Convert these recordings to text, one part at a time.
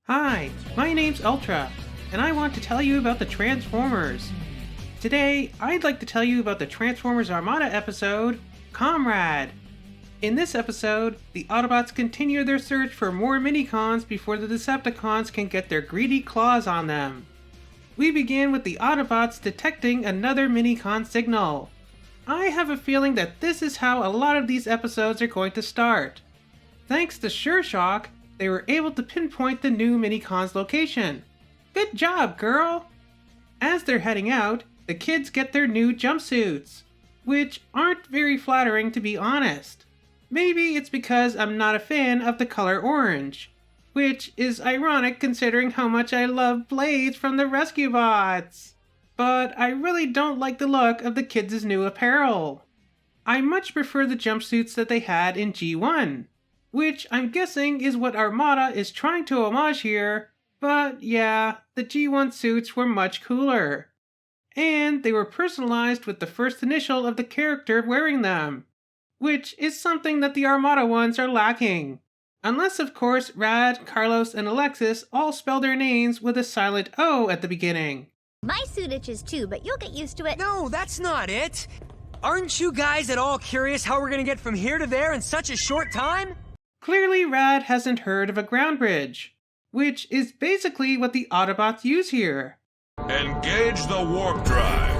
Hi, my name's Ultra, and I want to tell you about the Transformers. Today, I'd like to tell you about the Transformers Armada episode, Comrade. In this episode, the Autobots continue their search for more Minicons before the Decepticons can get their greedy claws on them. We begin with the Autobots detecting another Minicon signal. I have a feeling that this is how a lot of these episodes are going to start. Thanks to Sure Shock, they were able to pinpoint the new Minicon's location. Good job, girl! As they're heading out, the kids get their new jumpsuits, which aren't very flattering to be honest. Maybe it's because I'm not a fan of the color orange, which is ironic considering how much I love Blades from the Rescue Bots. But I really don't like the look of the kids' new apparel. I much prefer the jumpsuits that they had in G1, which I'm guessing is what Armada is trying to homage here, but yeah, the G1 suits were much cooler. And they were personalized with the first initial of the character wearing them, which is something that the Armada ones are lacking. Unless, of course, Rad, Carlos, and Alexis all spell their names with a silent O at the beginning. My suit itches too, but you'll get used to it. No, that's not it! Aren't you guys at all curious how we're gonna get from here to there in such a short time? Clearly, Rad hasn't heard of a ground bridge, which is basically what the Autobots use here. Engage the warp drive.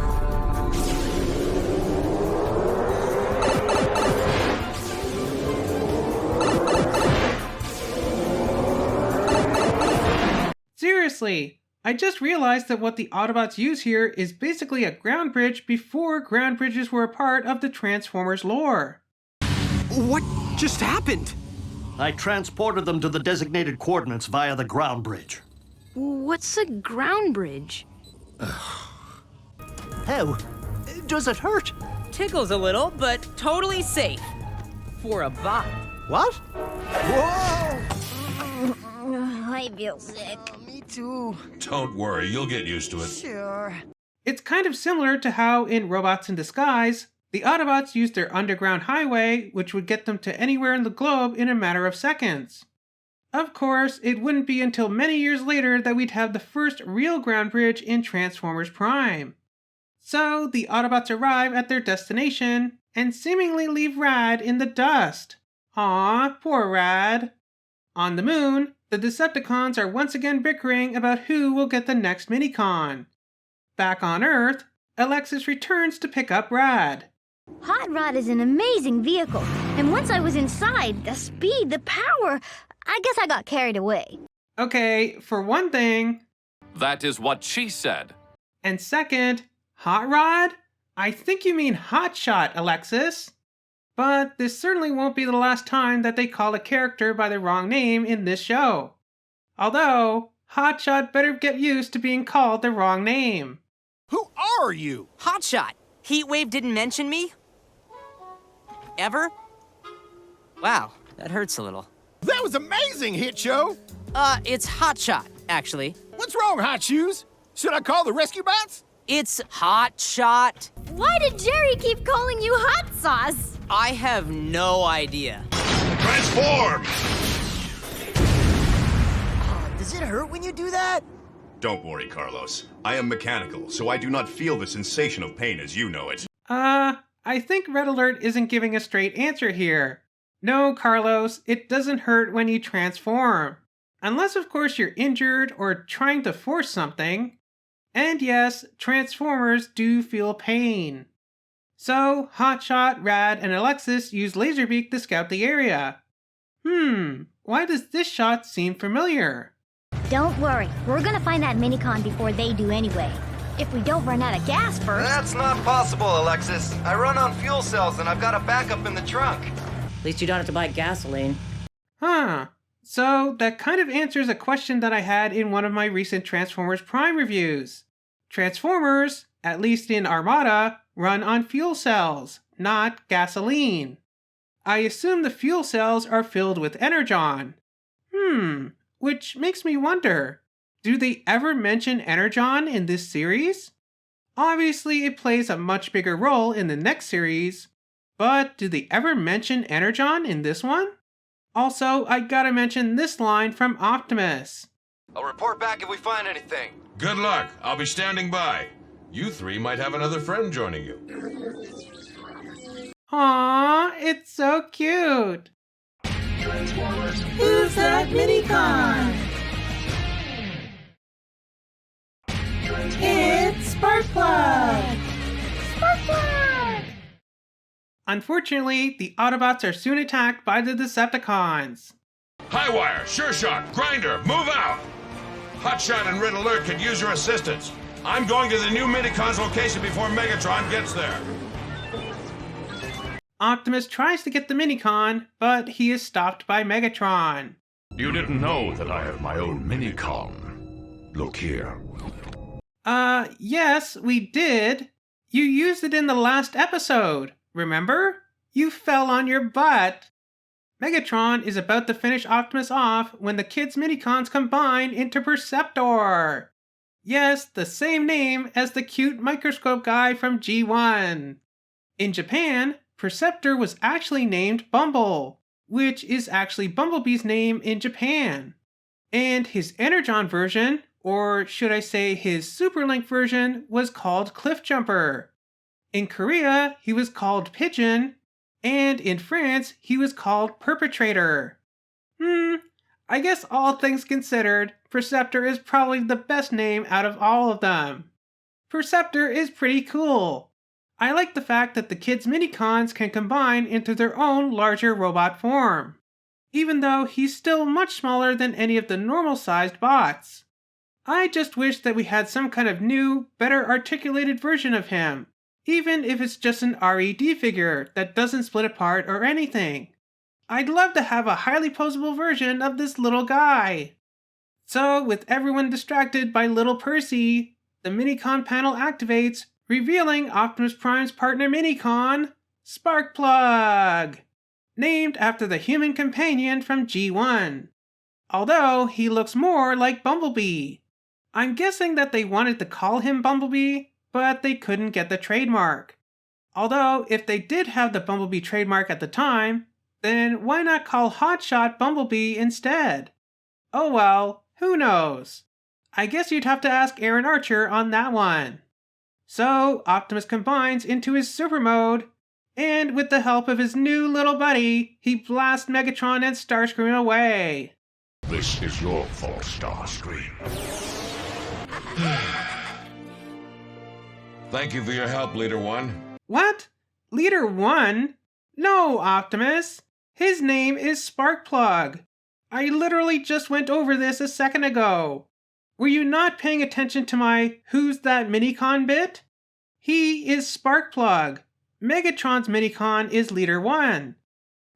Seriously, I just realized that what the Autobots use here is basically a ground bridge before ground bridges were a part of the Transformers lore. What just happened? I transported them to the designated coordinates via the ground bridge. What's a ground bridge? How? Does it hurt? Tickles a little, but totally safe. For a bot. What? Whoa! I feel sick. Me too. Don't worry, you'll get used to it. Sure. It's kind of similar to how in Robots in Disguise, the Autobots used their underground highway, which would get them to anywhere in the globe in a matter of seconds. Of course, it wouldn't be until many years later that we'd have the first real ground bridge in Transformers Prime. So, the Autobots arrive at their destination and seemingly leave Rad in the dust. Aw, poor Rad. On the moon, the Decepticons are once again bickering about who will get the next Minicon. Back on Earth, Alexis returns to pick up Rad. Hot Rod is an amazing vehicle, and once I was inside, the speed, the power, I guess I got carried away. Okay, for one thing, That is what she said. and second, Hot Rod? I think you mean Hot Shot, Alexis. But this certainly won't be the last time that they call a character by the wrong name in this show. Although, Hot Shot better get used to being called the wrong name. Who are you? Hotshot. Heatwave didn't mention me? Ever? Wow, that hurts a little. That was amazing, Hit Show. It's Hotshot, actually. What's wrong, Hot Shoes? Should I call the rescue bots? It's Hotshot. Why did Jerry keep calling you Hot Sauce? I have no idea. Transform! Does it hurt when you do that? Don't worry, Carlos. I am mechanical, so I do not feel the sensation of pain as you know it. I think Red Alert isn't giving a straight answer here. No, Carlos, it doesn't hurt when you transform. Unless, of course, you're injured or trying to force something. And yes, Transformers do feel pain. So, Hotshot, Rad, and Alexis use Laserbeak to scout the area. Why does this shot seem familiar? Don't worry, we're gonna find that Minicon before they do anyway. If we don't run out of gas first. That's not possible, Alexis. I run on fuel cells and I've got a backup in the trunk. At least you don't have to buy gasoline. So that kind of answers a question that I had in one of my recent Transformers Prime reviews. Transformers, at least in Armada, run on fuel cells, not gasoline. I assume the fuel cells are filled with energon. Which makes me wonder, do they ever mention energon in this series? Obviously, it plays a much bigger role in the next series, but do they ever mention energon in this one? Also, I gotta mention this line from Optimus. I'll report back if we find anything. Good luck. I'll be standing by. You three might have another friend joining you. Aww, it's so cute. Who's that Minicon? It's Sparkplug! Sparkplug! Unfortunately, the Autobots are soon attacked by the Decepticons. Highwire, Sure Shot, Grinder, move out! Hotshot and Red Alert could use your assistance. I'm going to the new Minicon's location before Megatron gets there. Optimus tries to get the Minicon, but he is stopped by Megatron. You didn't know that I have my own Minicon. Look here. Yes, we did. You used it in the last episode, remember? You fell on your butt. Megatron is about to finish Optimus off when the kids' Minicons combine into Preceptor. Yes, the same name as the cute microscope guy from G1. In Japan, Preceptor was actually named Bumble, which is actually Bumblebee's name in Japan. And his Energon version, or should I say his Superlink version, was called Cliffjumper. In Korea, he was called Pigeon, and in France, he was called Perpetrator. I guess all things considered, Preceptor is probably the best name out of all of them. Preceptor is pretty cool. I like the fact that the kids' Minicons can combine into their own larger robot form, even though he's still much smaller than any of the normal-sized bots. I just wish that we had some kind of new, better articulated version of him, even if it's just an RED figure that doesn't split apart or anything. I'd love to have a highly posable version of this little guy. So, with everyone distracted by little Percy, the Minicon panel activates, revealing Optimus Prime's partner Minicon, Sparkplug, named after the human companion from G1. Although he looks more like Bumblebee. I'm guessing that they wanted to call him Bumblebee, but they couldn't get the trademark. Although, if they did have the Bumblebee trademark at the time, then why not call Hotshot Bumblebee instead? Oh well, who knows? I guess you'd have to ask Aaron Archer on that one. So, Optimus combines into his super mode, and with the help of his new little buddy, he blasts Megatron and Starscream away. This is your fault, Starscream. Thank you for your help, Leader One. What? Leader One? No, Optimus. His name is Sparkplug. I literally just went over this a second ago. Were you not paying attention to my Who's That Minicon bit? He is Sparkplug. Megatron's Minicon is Leader 1.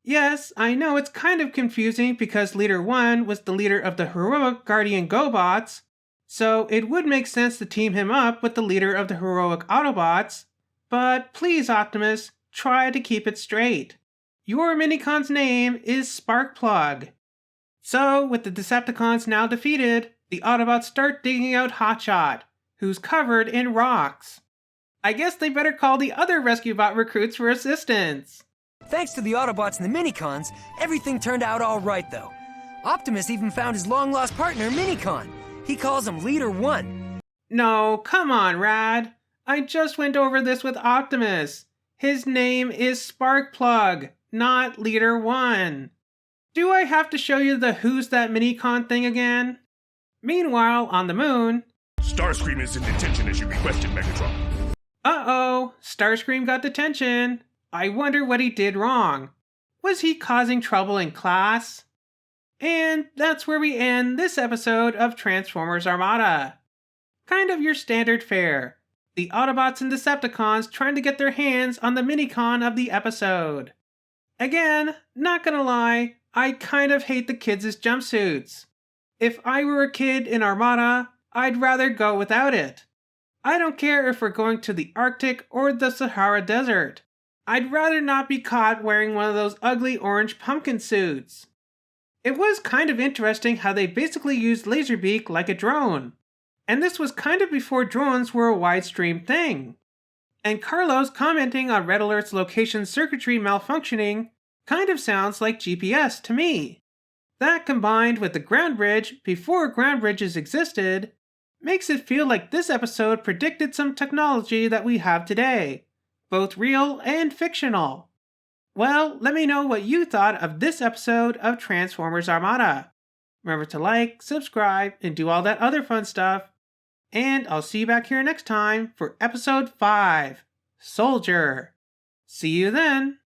Yes, I know it's kind of confusing because Leader 1 was the leader of the heroic Guardian GoBots, so it would make sense to team him up with the leader of the heroic Autobots, but please Optimus, try to keep it straight. Your Minicon's name is Sparkplug. So, with the Decepticons now defeated, the Autobots start digging out Hotshot, who's covered in rocks. I guess they better call the other Rescue Bot recruits for assistance. Thanks to the Autobots and the Minicons, everything turned out all right, though. Optimus even found his long-lost partner, Minicon. He calls him Leader 1. No, come on, Rad. I just went over this with Optimus. His name is Sparkplug, not Leader 1. Do I have to show you the Who's That Minicon thing again? Meanwhile, on the moon... Starscream is in detention as you requested, Megatron. Uh-oh, Starscream got detention. I wonder what he did wrong. Was he causing trouble in class? And that's where we end this episode of Transformers Armada. Kind of your standard fare. The Autobots and Decepticons trying to get their hands on the Minicon of the episode. Again, not gonna lie, I kind of hate the kids' jumpsuits. If I were a kid in Armada, I'd rather go without it. I don't care if we're going to the Arctic or the Sahara Desert. I'd rather not be caught wearing one of those ugly orange pumpkin suits. It was kind of interesting how they basically used Laserbeak like a drone. And this was kind of before drones were a wide-stream thing. And Carlos commenting on Red Alert's location circuitry malfunctioning kind of sounds like GPS to me. That combined with the ground bridge before ground bridges existed, makes it feel like this episode predicted some technology that we have today, both real and fictional. Well, let me know what you thought of this episode of Transformers Armada. Remember to like, subscribe, and do all that other fun stuff. And I'll see you back here next time for episode 5, Soldier. See you then!